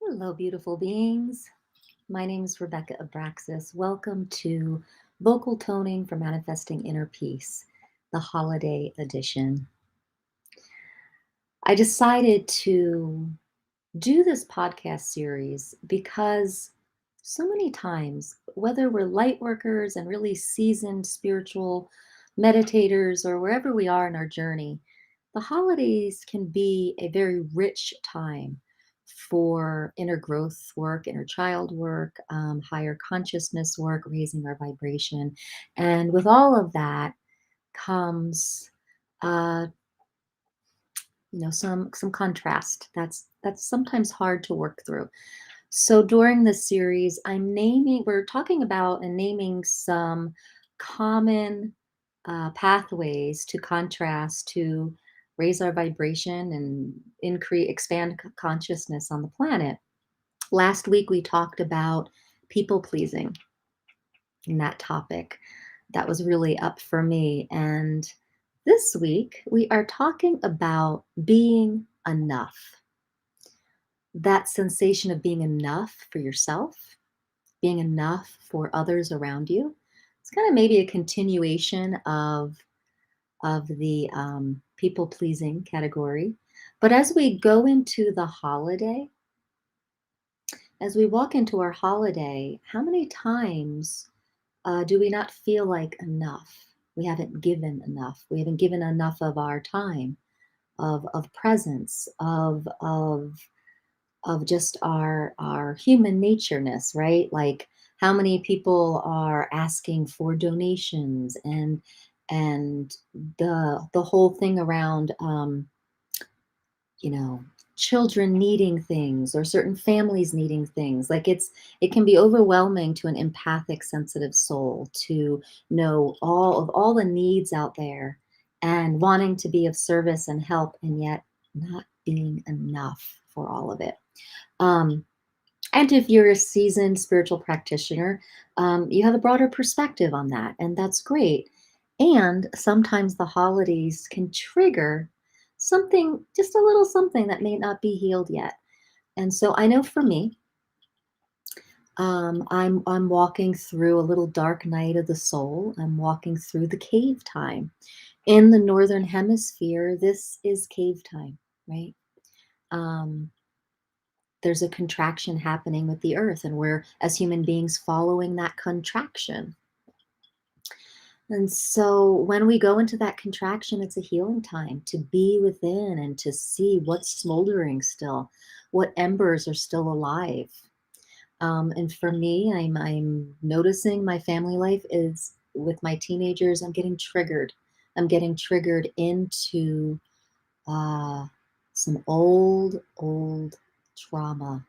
Hello, beautiful beings. My name is Rebecca Abraxas. Welcome to Vocal Toning for Manifesting Inner Peace, the holiday edition. I decided to do this podcast series because so many times, whether we're light workers and really seasoned spiritual meditators or wherever we are in our journey, the holidays can be a very rich time for inner growth work, inner child work, higher consciousness work, raising our vibration. And with all of that comes uh, some contrast that's sometimes hard to work through. So during this series, we're talking about and naming some common pathways to contrast to raise our vibration and expand consciousness on the planet. Last week we talked about people pleasing in that topic. That was really up for me. And this week we are talking about being enough. That sensation of being enough for yourself, being enough for others around you. It's kind of maybe a continuation of the people pleasing category. But as we go into the holiday, as we walk into our holiday, how many times do we not feel like enough? We haven't given enough. We haven't given enough of our time, of presence, of just our human natureness, right? Like how many people are asking for donations and the whole thing around you know children needing things or certain families needing things. Like it can be overwhelming to an empathic sensitive soul to know all the needs out there and wanting to be of service and help, and yet not being enough for all of it. um, and if you're a seasoned spiritual practitioner, you have a broader perspective on that, and that's great. And sometimes the holidays can trigger something, just a little something that may not be healed yet. And so I know for me, I'm walking through a little dark night of the soul. I'm walking through the cave time. In the northern hemisphere, this is cave time, right? Um, there's a contraction happening with the earth, and we're as human beings following that contraction. And so when we go into that contraction, it's a healing time to be within and to see what's smoldering still, what embers are still alive. And for me, I'm noticing my family life is with my teenagers. I'm getting triggered. I'm getting triggered into uh, some old trauma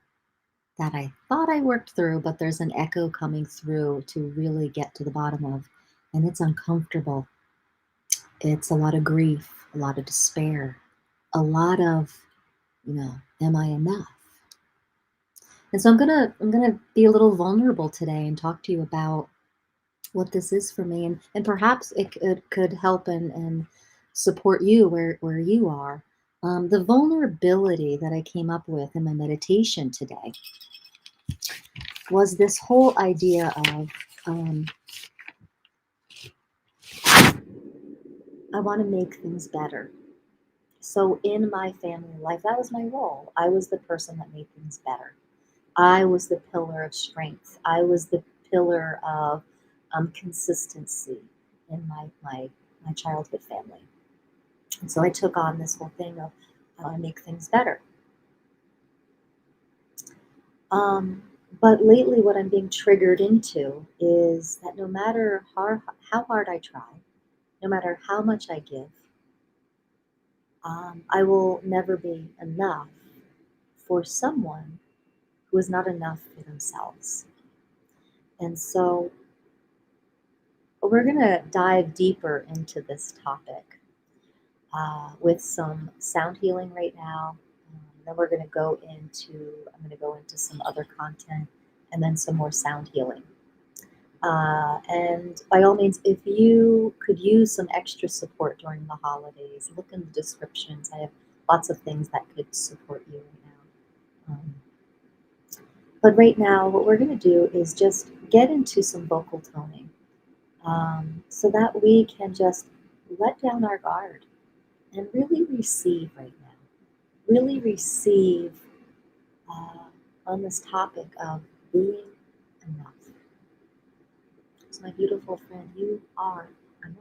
that I thought I worked through, but there's an echo coming through to really get to the bottom of. And it's uncomfortable. It's a lot of grief, a lot of despair, a lot of, am I enough? And so I'm gonna be a little vulnerable today and talk to you about what this is for me, and perhaps it could help and support you where you are. The vulnerability that I came up with in my meditation today was this whole idea of I want to make things better. So in my family life, that was my role. I was the person that made things better. I was the pillar of strength. I was the pillar of consistency in my childhood family. And so I took on this whole thing of how I make things better. Um, but lately, what I'm being triggered into is that no matter how hard I try, no matter how much I give, I will never be enough for someone who is not enough for themselves. And so we're going to dive deeper into this topic with some sound healing right now. Then we're going to go into, I'm going to go into some other content and then some more sound healing. And by all means, if you could use some extra support during the holidays, look in the descriptions. I have lots of things that could support you right now. But right now, what we're going to do is just get into some vocal toning, so that we can just let down our guard and really receive right now. Really receive uh, on this topic of being enough. So, my beautiful friend, you are enough.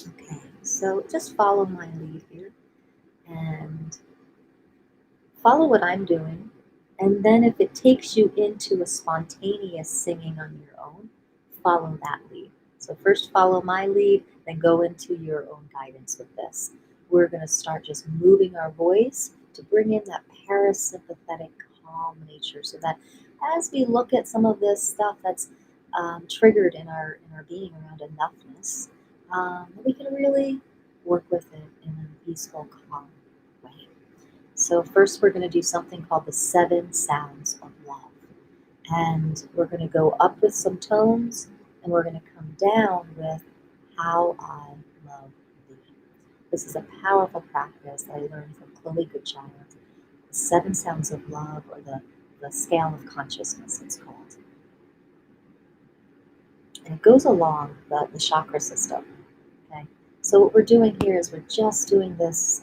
Okay, so just follow my lead here and follow what I'm doing. And then, if it takes you into a spontaneous singing on your own, follow that lead. So, first follow my lead, then go into your own guidance with this. We're going to start just moving our voice to bring in that parasympathetic, calm nature so that as we look at some of this stuff that's triggered in our being around enoughness, we can really work with it in a peaceful, calm way. So first we're going to do something called the 7 sounds of love. And we're going to go up with some tones and we're going to come down with how I love thee. This is a powerful practice that I learned from Chloe Goodchild. The 7 sounds of love, or the scale of consciousness, it's called. And it goes along the chakra system. Okay. So what we're doing here is we're just doing this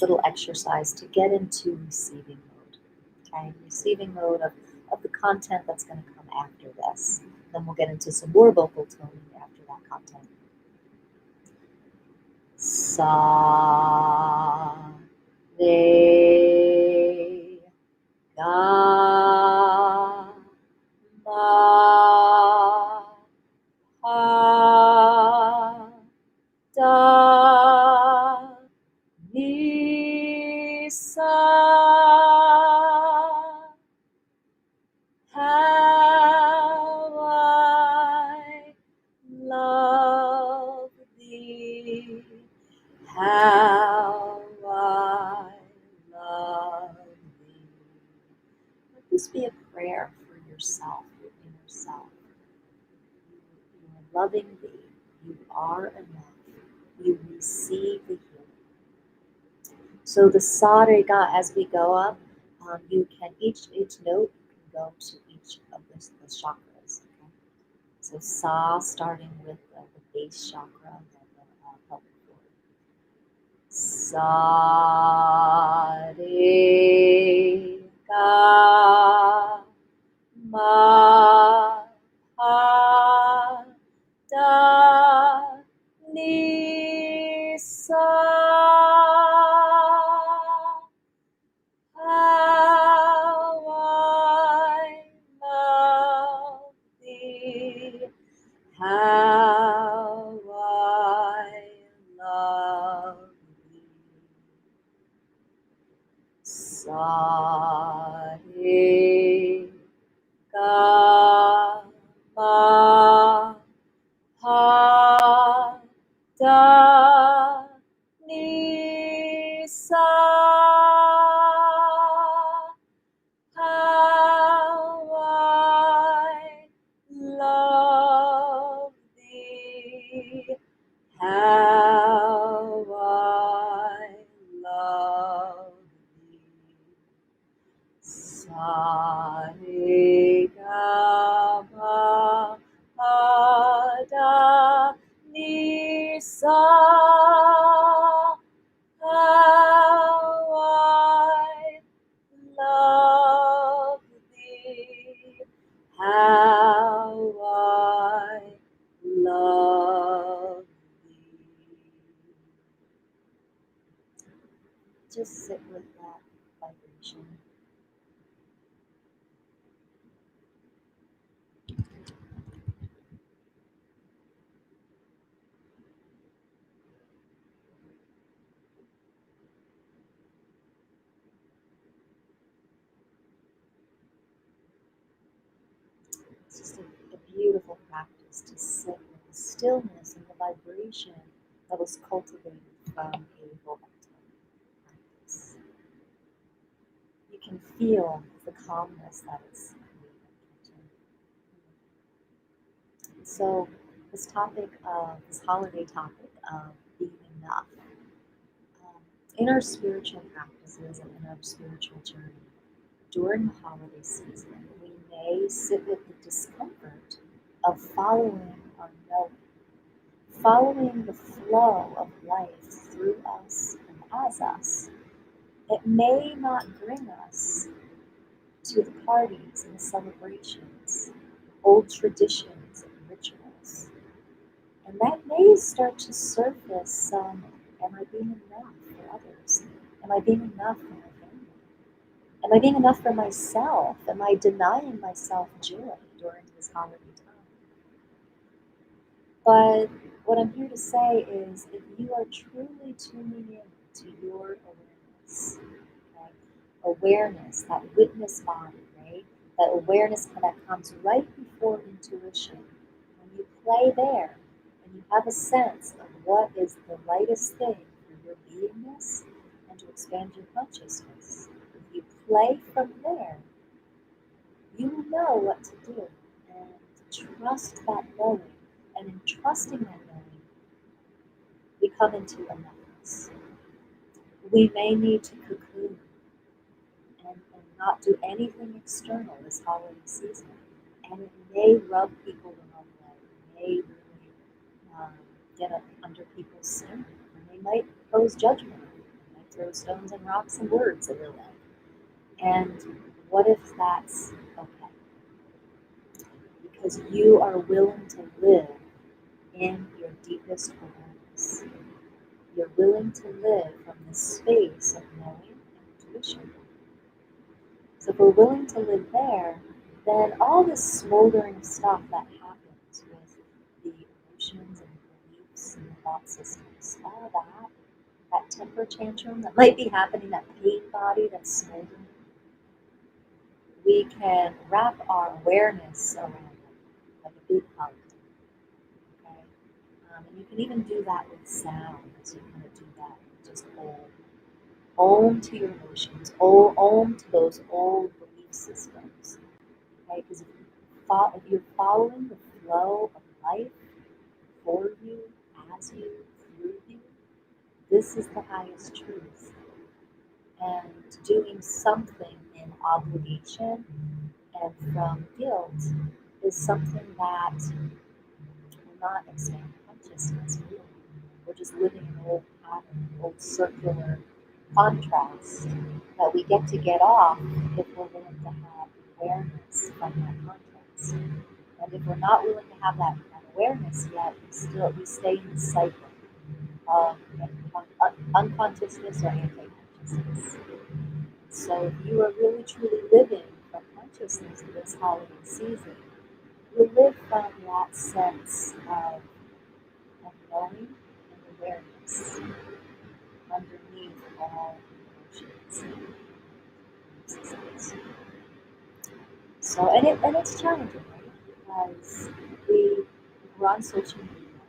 little exercise to get into receiving mode. Okay, receiving mode of the content that's going to come after this. Then we'll get into some more vocal toning after that content. Sa re ga ma pa da ni sa. How I love thee. How I love thee. Let this be a prayer for yourself, your inner self. You are loving thee. You are enough. You receive the healing. So the sa re ga, as we go up, you can each note you can go to each of the chakras. Okay? So sa, starting with the base chakra, then the pelvic floor. Sa re ga ma pa da ni sa. How I love thee. How I love thee. Sa re ga ma pa da ni sa. How I love thee. How I love thee. Sa re ga ma pa da ni sa. How I love thee. How I love thee. Just sit with that vibration. It's just a beautiful practice to sit with the stillness and the vibration that was cultivated from a vocal tone practice. You can feel the calmness that is created. So this holiday topic of being enough, in our spiritual practices and in our spiritual journey, during the holiday season, we may sit with the discomfort of following our knowing, following the flow of life through us and as us. It may not bring us to the parties and the celebrations, old traditions and rituals. And that may start to surface some, am I being enough for others? Am I being enough for my family? Am I being enough for myself? Am I denying myself joy during this holiday time? But what I'm here to say is if you are truly tuning in to your awareness, okay? Awareness, that witness body, right? That awareness that comes right before intuition. When you play there and you have a sense of what is the lightest thing for your beingness and to expand your consciousness, if you play from there, you will know what to do and trust that knowing. And in trusting that knowing, we come into enoughness. We may need to cocoon and not do anything external this holiday season. And it may rub people the wrong way. It may really get up under people's skin. And they might pose judgment. They might throw stones and rocks and words at your way. And what if that's okay? Because you are willing to live in your deepest awareness. You're willing to live from the space of knowing and intuition. So if we're willing to live there, then all this smoldering stuff that happens with the emotions and the beliefs and the thought systems, all that temper tantrum that might be happening, that pain body that's smoldering, we can wrap our awareness around it like a big hug. Okay? And you can even do that with sound. So you kind of do that, just own to your emotions, own to those old belief systems. Okay? Because if you're following the flow of life for you, as you, through you, this is the highest truth. And doing something in obligation and from guilt is something that will not expand consciousness, really. We're just living an old pattern, old circular contrast that we get off if we're willing to have awareness from that contrast. And if we're not willing to have that awareness yet, we stay in the cycle of unconsciousness or anti-consciousness. So if you are really truly living from consciousness this holiday season, you live from that sense of knowing and awareness underneath all emotions and systems. So and it's challenging, right? Because we're on social media,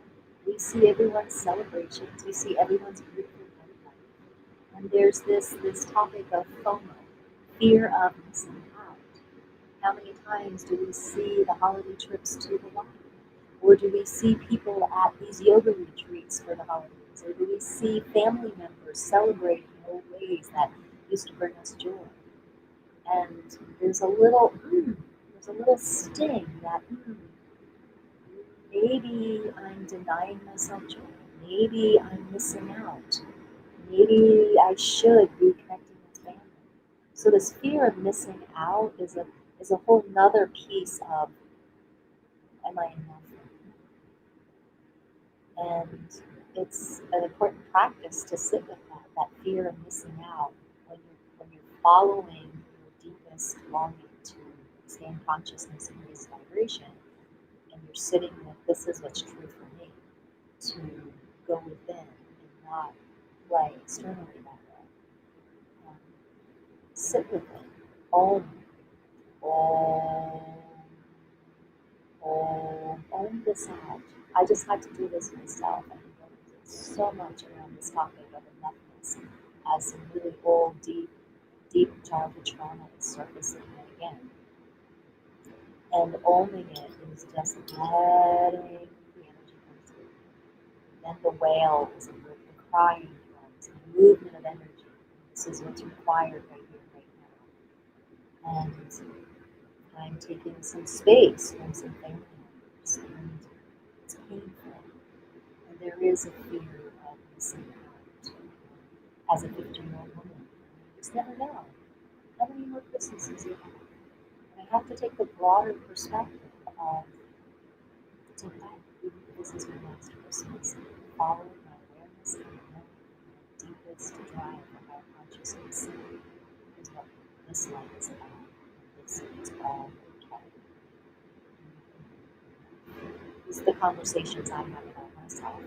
we see everyone's celebrations, we see everyone's beautiful life, and there's this topic of FOMO, fear of missing out. How many times do we see the holiday trips to Hawaii? Or do we see people at these yoga retreats for the holidays? Or do we see family members celebrating in old ways that used to bring us joy? And there's a little sting that maybe I'm denying myself joy. Maybe I'm missing out. Maybe I should be connecting with family. So this fear of missing out is a whole nother piece of, am I enough? And it's an important practice to sit with that fear of missing out when you're following your deepest longing to expand consciousness and raise vibration, and you're sitting with, this is what's true for me, to go within and not play externally that way. Um, Sit with it. Om, own this out. I just had to do this myself. I can go into so much around this topic of enoughness as some really old, deep childhood trauma is surfacing yet again. And owning it is just letting the energy come through. Then the wails and the crying comes, the movement of energy. This is what's required right here, right And I'm taking some space from some family members, and it's painful. And there is a fear of missing out. As a 50-year-old woman, you just never know how many more Christmases you have. And I have to take the broader perspective of it's okay, even if this is my last Christmas, follow my awareness and know my deepest drive for higher consciousness is what this life is about. This is all okay. These are the conversations I have about myself.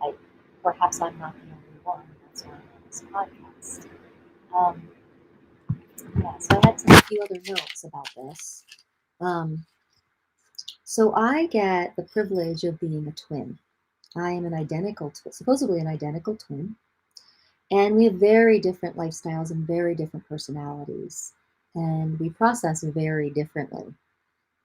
And perhaps I'm not the only one. That's why I'm on this podcast. Yeah, so I had a few other notes about this. So I get the privilege of being a twin. I am an identical twin, supposedly an identical twin. And we have very different lifestyles and very different personalities. And we process very differently.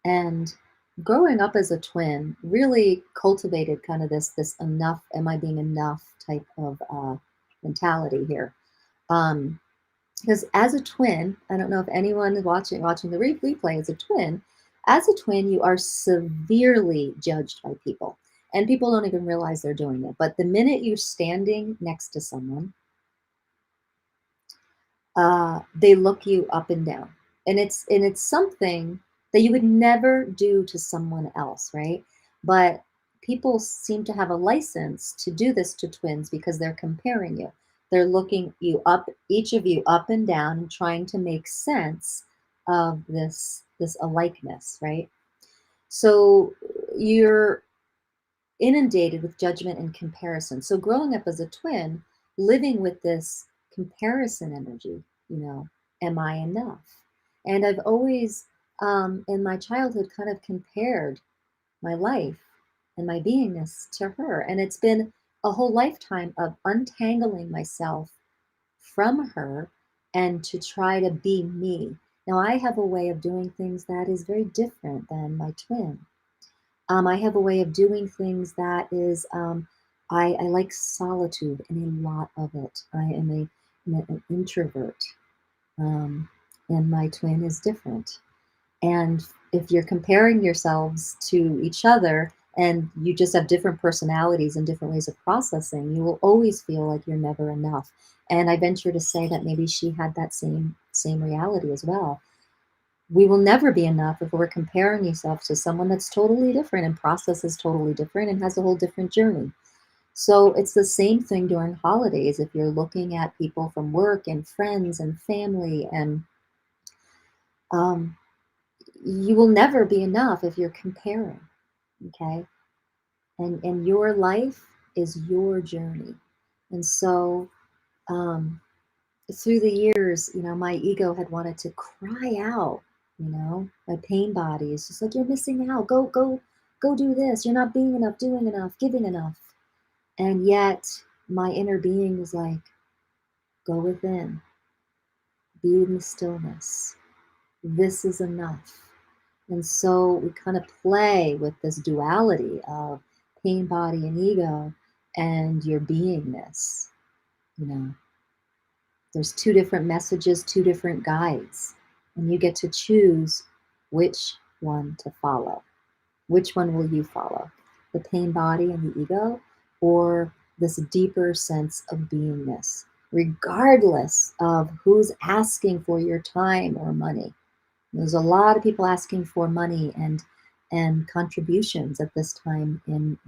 And growing up as a twin really cultivated kind of this enough, am I being enough type of mentality here. Because as a twin, I don't know if anyone is watching the replay is a twin. As a twin, you are severely judged by people, and people don't even realize they're doing it. But the minute you're standing next to someone, they look you up and down, and it's something that you would never do to someone else, right? But people seem to have a license to do this to twins because they're comparing you. They're looking you up, each of you up and down, and trying to make sense of this alikeness, right? So you're inundated with judgment and comparison. So growing up as a twin, living with this comparison energy, am I enough? And I've always, in my childhood, kind of compared my life and my beingness to her. And it's been a whole lifetime of untangling myself from her and to try to be me. Now, I have a way of doing things that is very different than my twin. I have a way of doing things that is, I like solitude and a lot of it. I am an introvert, and my twin is different. And if you're comparing yourselves to each other and you just have different personalities and different ways of processing, you will always feel like you're never enough. And I venture to say that maybe she had that same reality as well. We will never be enough if we're comparing yourself to someone that's totally different and processes totally different and has a whole different journey. So it's the same thing during holidays. If you're looking at people from work and friends and family, and um, you will never be enough if you're comparing. Okay, and your life is your journey, and so through the years, my ego had wanted to cry out, my pain body is just like, you're missing out. Go do this. You're not being enough, doing enough, giving enough. And yet my inner being was like, go within, be in the stillness. This is enough. And so we kind of play with this duality of pain body and ego and your beingness, you know. There's two different messages, two different guides, and you get to choose which one to follow. Which one will you follow? The pain body and the ego, or this deeper sense of beingness, regardless of who's asking for your time or money. There's a lot of people asking for money and contributions at this time in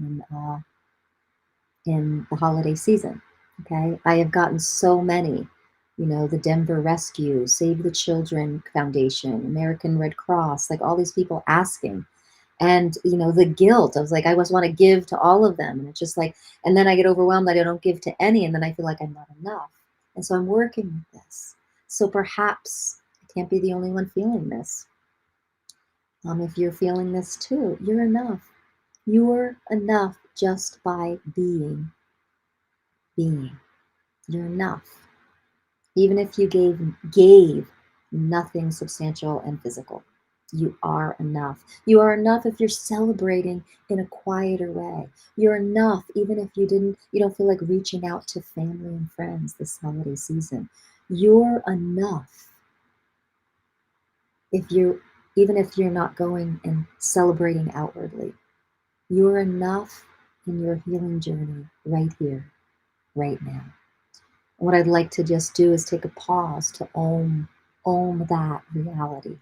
the holiday season. Okay, I have gotten so many, the Denver Rescue, Save the Children Foundation, American Red Cross, like all these people asking. And, the guilt, I was like, I just want to give to all of them. And it's just like, and then I get overwhelmed that I don't give to any. And then I feel like I'm not enough. And so I'm working with this. So perhaps I can't be the only one feeling this. If you're feeling this too, you're enough. You're enough just by being. You're enough. Even if you gave nothing substantial and physical, you are enough. You are enough if you're celebrating in a quieter way. You're enough even if you don't feel like reaching out to family and friends this holiday season. You're enough. Even if you're not going and celebrating outwardly, you're enough in your healing journey right here, right now. And what I'd like to just do is take a pause to own that reality.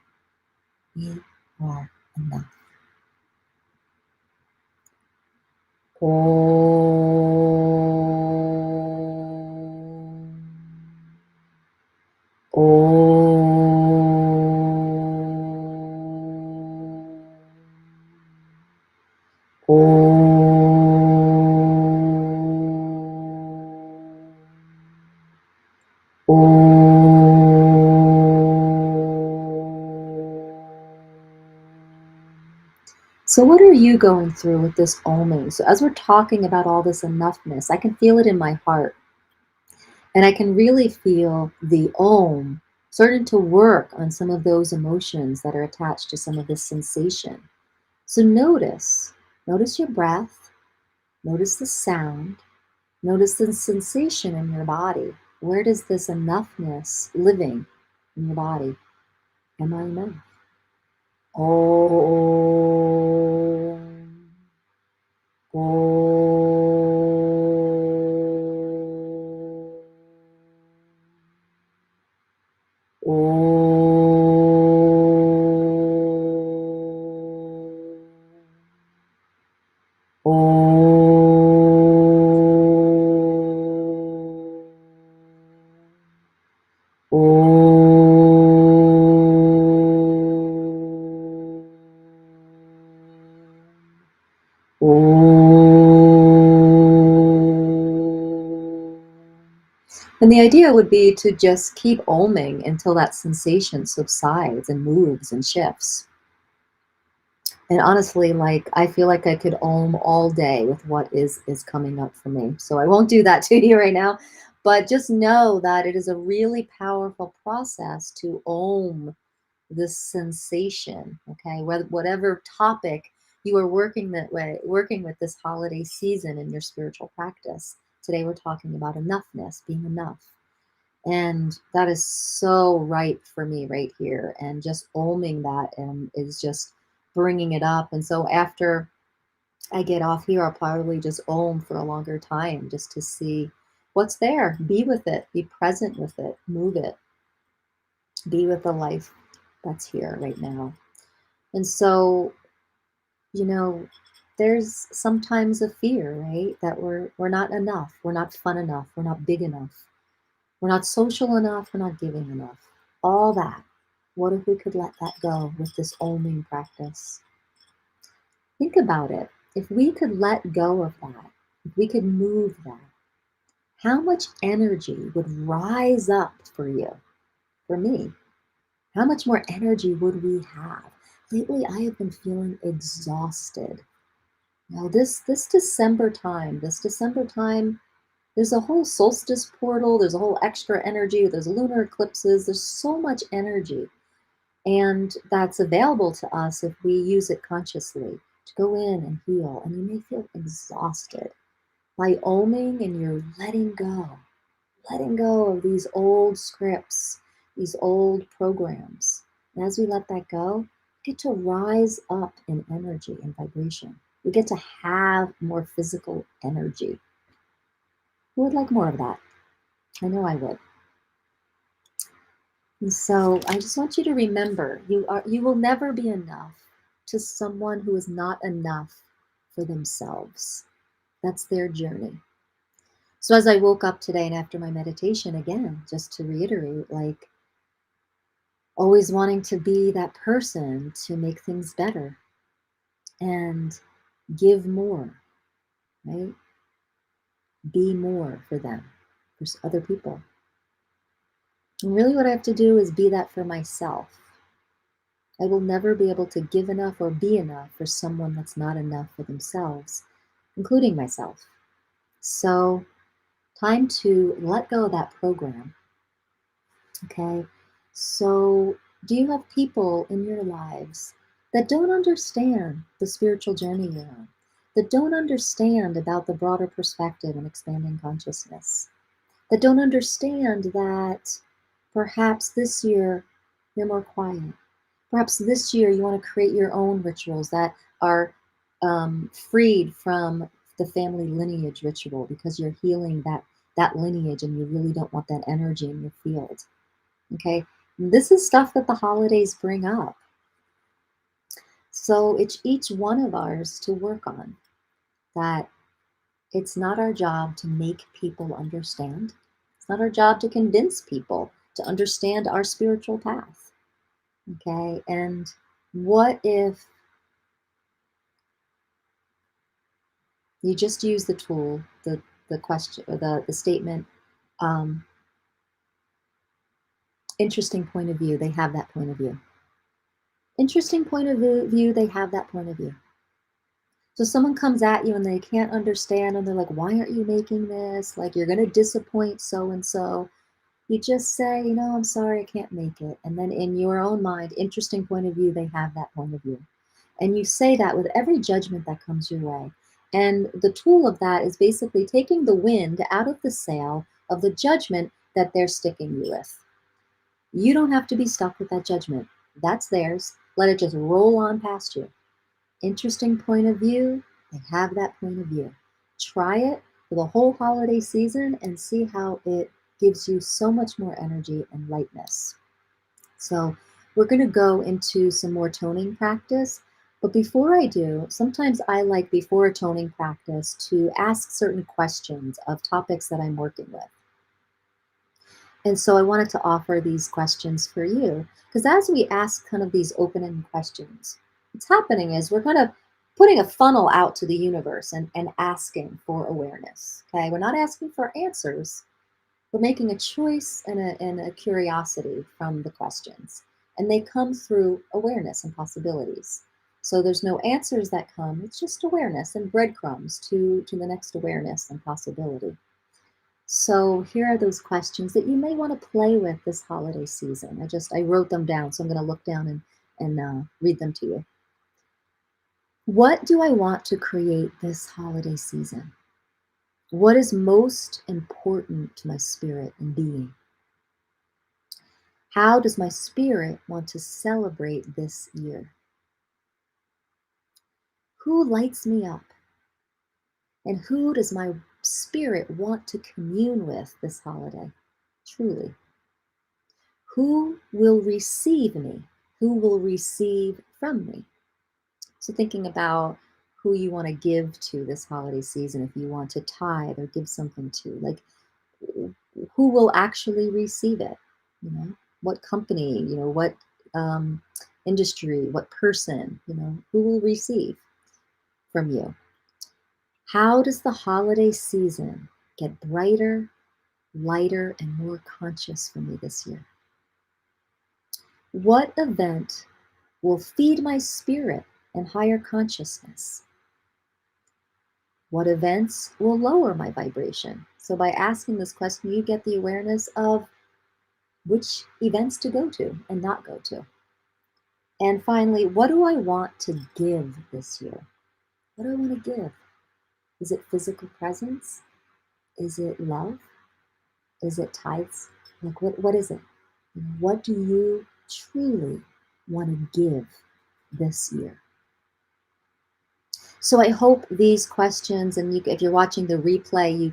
We are enough. Om. So what are you going through with this oming? So as we're talking about all this enoughness, I can feel it in my heart. And I can really feel the om starting to work on some of those emotions that are attached to some of this sensation. So notice your breath, notice the sound, notice the sensation in your body. Where does this enoughness living in your body? Am I enough? Om. And the idea would be to just keep oming until that sensation subsides and moves and shifts. And honestly, like I feel like I could om all day with what is coming up for me. So I won't do that to you right now, but just know that it is a really powerful process to om this sensation. Okay, whatever topic you are working with this holiday season in your spiritual practice. Today we're talking about enoughness, being enough. And that is so right for me right here. And just oming that is just bringing it up. And so after I get off here, I'll probably just om for a longer time just to see what's there. Be with it, be present with it, move it, be with the life that's here right now. And so, you know, there's sometimes a fear, right? That we're not enough, we're not fun enough, we're not big enough. We're not social enough, we're not giving enough. All that. What if we could let that go with this oming practice? Think about it. If we could let go of that, if we could move that, how much energy would rise up for you, for me? How much more energy would we have? Lately, I have been feeling exhausted. Now, this December time, there's a whole solstice portal, there's a whole extra energy, there's lunar eclipses, there's so much energy. And that's available to us if we use it consciously to go in and heal. And you may feel exhausted. By oming and you're letting go of these old scripts, these old programs. And as we let that go, we get to rise up in energy and vibration. We get to have more physical energy. Who would like more of that? I know I would. And so I just want you to remember, you will never be enough to someone who is not enough for themselves. That's their journey. So as I woke up today and after my meditation, again, just to reiterate, like always wanting to be that person to make things better and give more, right? Be more for them, for other people. And really what I have to do is be that for myself. I will never be able to give enough or be enough for someone that's not enough for themselves, including myself. So, time to let go of that program. Okay? So, do you have people in your lives that don't understand the spiritual journey you're on, that don't understand about the broader perspective and expanding consciousness, that don't understand that perhaps this year you're more quiet? Perhaps this year you want to create your own rituals that are freed from the family lineage ritual because you're healing that lineage and you really don't want that energy in your field. Okay, this is stuff that the holidays bring up. So it's each one of ours to work on that. It's not our job to make people understand. It's not our job to convince people to understand our spiritual path. Okay, and what if you just use the tool, the question, or the statement, um, interesting point of view, they have that point of view. Interesting point of view, they have that point of view. So someone comes at you and they can't understand and they're like, why aren't you making this? Like, you're going to disappoint so and so. You just say, I'm sorry, I can't make it. And then in your own mind, interesting point of view, they have that point of view. And you say that with every judgment that comes your way. And the tool of that is basically taking the wind out of the sail of the judgment that they're sticking you with. You don't have to be stuck with that judgment. That's theirs. Let it just roll on past you. Interesting point of view, they have that point of view. Try it for the whole holiday season and see how it gives you so much more energy and lightness. So we're going to go into some more toning practice. But before I do, sometimes I like before a toning practice to ask certain questions of topics that I'm working with. And so I wanted to offer these questions for you, because as we ask kind of these open-ended questions, what's happening is we're kind of putting a funnel out to the universe and asking for awareness. Okay, we're not asking for answers. We're making a choice and a curiosity from the questions, and they come through awareness and possibilities. So there's no answers that come, it's just awareness and breadcrumbs to the next awareness and possibility. So here are those questions that you may want to play with this holiday season. I wrote them down, so I'm going to look down and read them to you. What do I want to create this holiday season? What is most important to my spirit and being? How does my spirit want to celebrate this year? Who lights me up? And who does my spirit want to commune with this holiday? Truly. Who will receive me? Who will receive from me? So thinking about who you want to give to this holiday season, if you want to tithe or give something to, like, who will actually receive it? What company, what industry, what person, who will receive from you? How does the holiday season get brighter, lighter, and more conscious for me this year? What event will feed my spirit and higher consciousness? What events will lower my vibration? So by asking this question, you get the awareness of which events to go to and not go to. And finally, what do I want to give this year? What do I want to give? Is it physical presence? Is it love? Is it tithes? Like, what is it? What do you truly want to give this year? So I hope these questions, and if you're watching the replay, you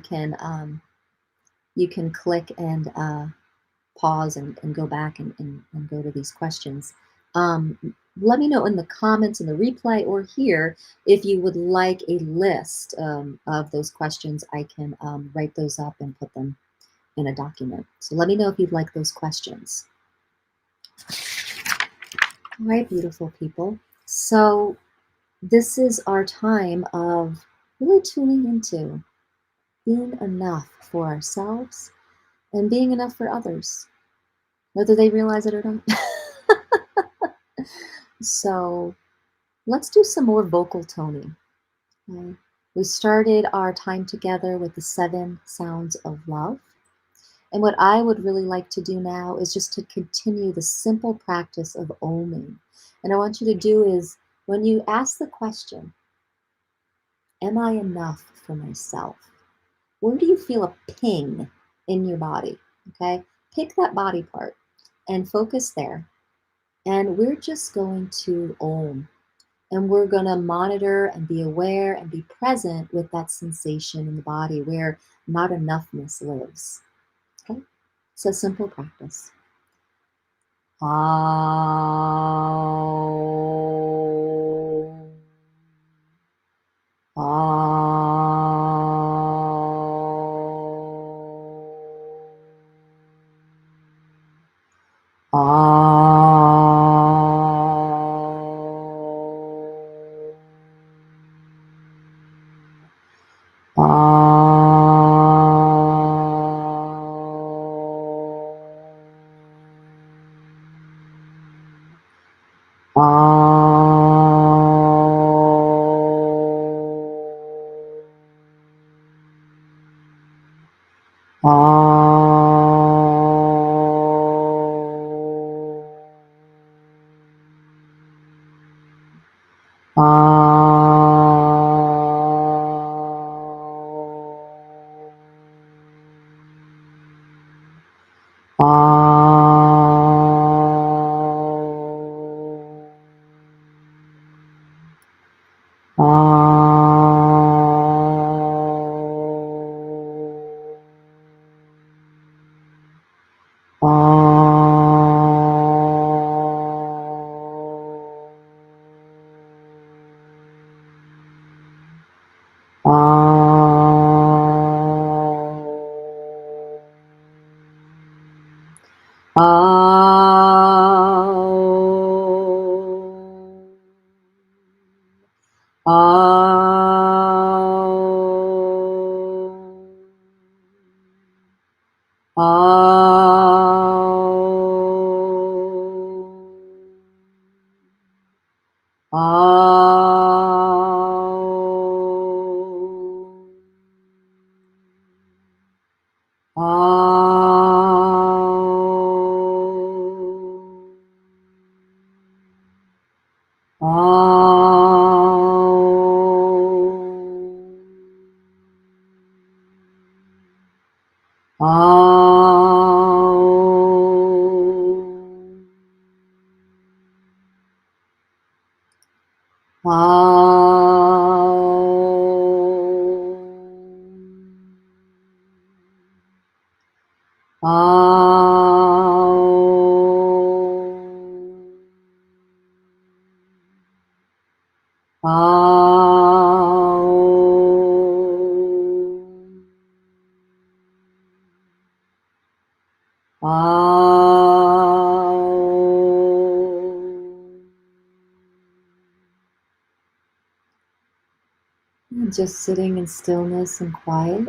can click and pause and go back and go to these questions. Let me know in the comments in the replay or here if you would like a list of those questions. I can write those up and put them in a document. So let me know if you'd like those questions. All right, beautiful people. So this is our time of really tuning into being enough for ourselves and being enough for others, whether they realize it or not. So let's do some more vocal toning. Okay? We started our time together with the 7 sounds of love. And what I would really like to do now is just to continue the simple practice of oming. And I want you to do is, when you ask the question, am I enough for myself? Where do you feel a ping in your body? Okay, pick that body part and focus there And we're just going to Om. And we're going to monitor and be aware and be present with that sensation in the body where not enoughness lives. Okay? It's a simple practice. Om. And just sitting in stillness and quiet,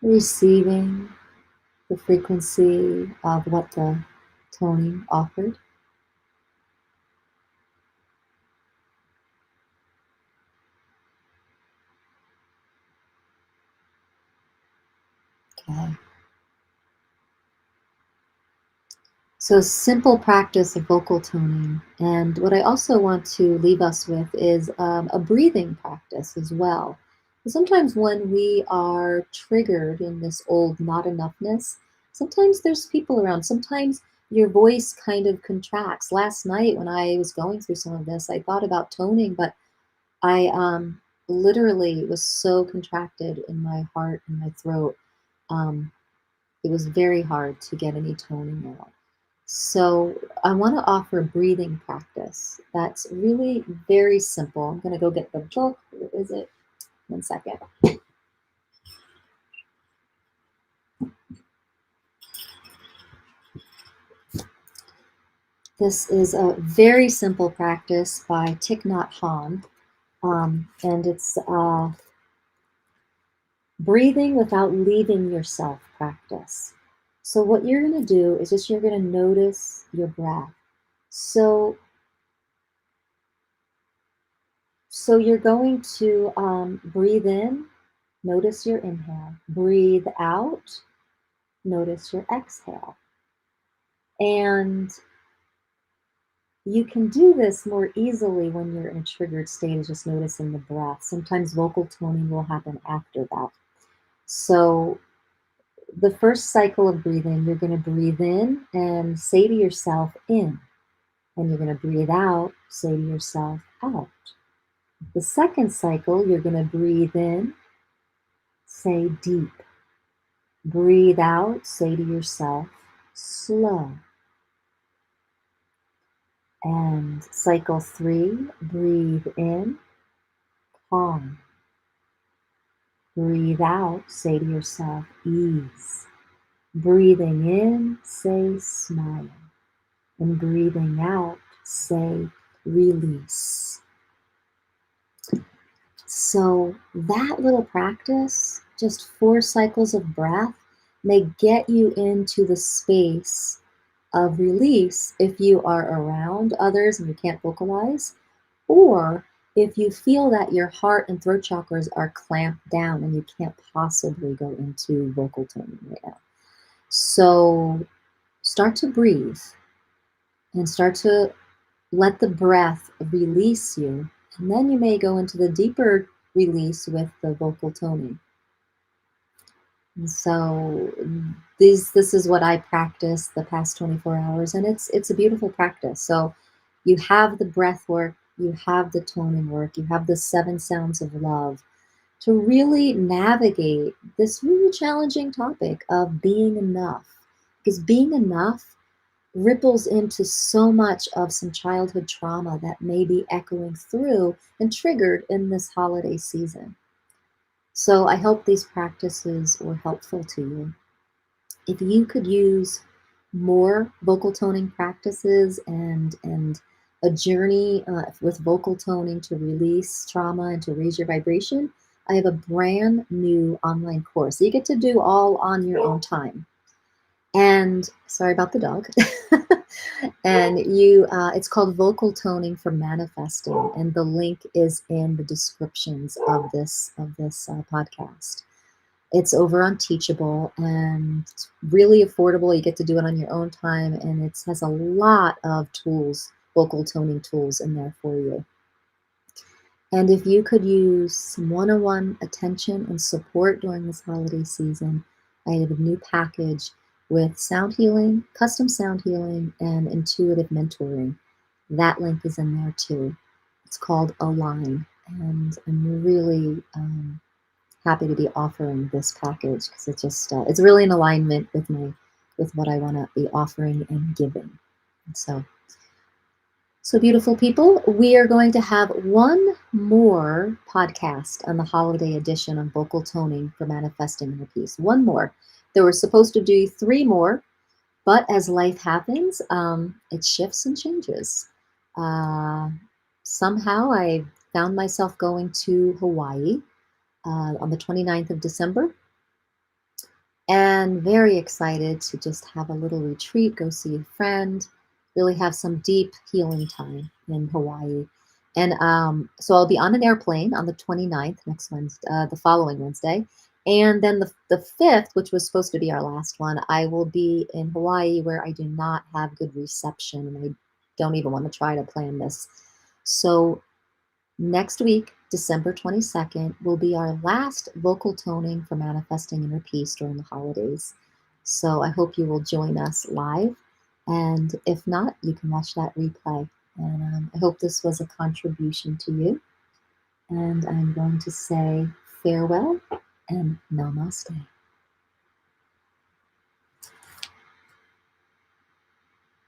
receiving the frequency of what the toning offered. Okay. So simple practice of vocal toning. And what I also want to leave us with is a breathing practice as well. Sometimes when we are triggered in this old not enoughness, sometimes there's people around. Sometimes your voice kind of contracts. Last night when I was going through some of this, I thought about toning, but I literally was so contracted in my heart and my throat. Um, it was very hard to get any toning out. So I want to offer a breathing practice that's really very simple. I'm going to go get the book. Where is it? 1 second. This is a very simple practice by Thich Nhat Hanh, and it's breathing without leaving yourself practice. So what you're going to do is just you're going to notice your breath. So you're going to breathe in, notice your inhale. Breathe out, notice your exhale. And you can do this more easily when you're in a triggered state, is just noticing the breath. Sometimes vocal toning will happen after that. So the first cycle of breathing, you're going to breathe in and say to yourself, in. And you're going to breathe out, say to yourself, out. The second cycle, you're going to breathe in, say deep. Breathe out, say to yourself, slow. And cycle 3, breathe in, calm. Breathe out, say to yourself, ease. Breathing in, say smile. And breathing out, say release. So that little practice, just 4 cycles of breath, may get you into the space of release if you are around others and you can't vocalize, or if you feel that your heart and throat chakras are clamped down and you can't possibly go into vocal toning right now. So start to breathe and start to let the breath release you, and then you may go into the deeper release with the vocal toning. And so this is what I practice the past 24 hours, and it's a beautiful practice. So you have the breath work, you have the toning work, you have the 7 sounds of love to really navigate this really challenging topic of being enough. Because being enough ripples into so much of some childhood trauma that may be echoing through and triggered in this holiday season. So I hope these practices were helpful to you. If you could use more vocal toning practices and a journey with vocal toning to release trauma and to raise your vibration, I have a brand new online course that you get to do all on your own time. And sorry about the dog. And it's called Vocal Toning for Manifesting, and the link is in the descriptions of this podcast. It's over on Teachable, and it's really affordable. You get to do it on your own time, and it has a lot of tools, vocal toning tools in there for you. And if you could use some one-on-one attention and support during this holiday season, I have a new package with sound healing, custom sound healing, and intuitive mentoring. That link is in there too. It's called Align, and I'm really happy to be offering this package because it's really in alignment with what I want to be offering and giving. And so beautiful people, we are going to have one more podcast on the holiday edition of vocal toning for manifesting inner peace. One more. There were supposed to do 3 more, but as life happens, it shifts and changes. Somehow I found myself going to Hawaii on the 29th of December. And very excited to just have a little retreat, go see a friend, really have some deep healing time in Hawaii. And so I'll be on an airplane on the 29th, next Wednesday, the following Wednesday. And then the 5th, which was supposed to be our last one, I will be in Hawaii where I do not have good reception, and I don't even want to try to plan this. So next week, December 22nd, will be our last vocal toning for manifesting inner peace during the holidays. So I hope you will join us live. And if not, you can watch that replay. And I hope this was a contribution to you. And I'm going to say farewell and namaste.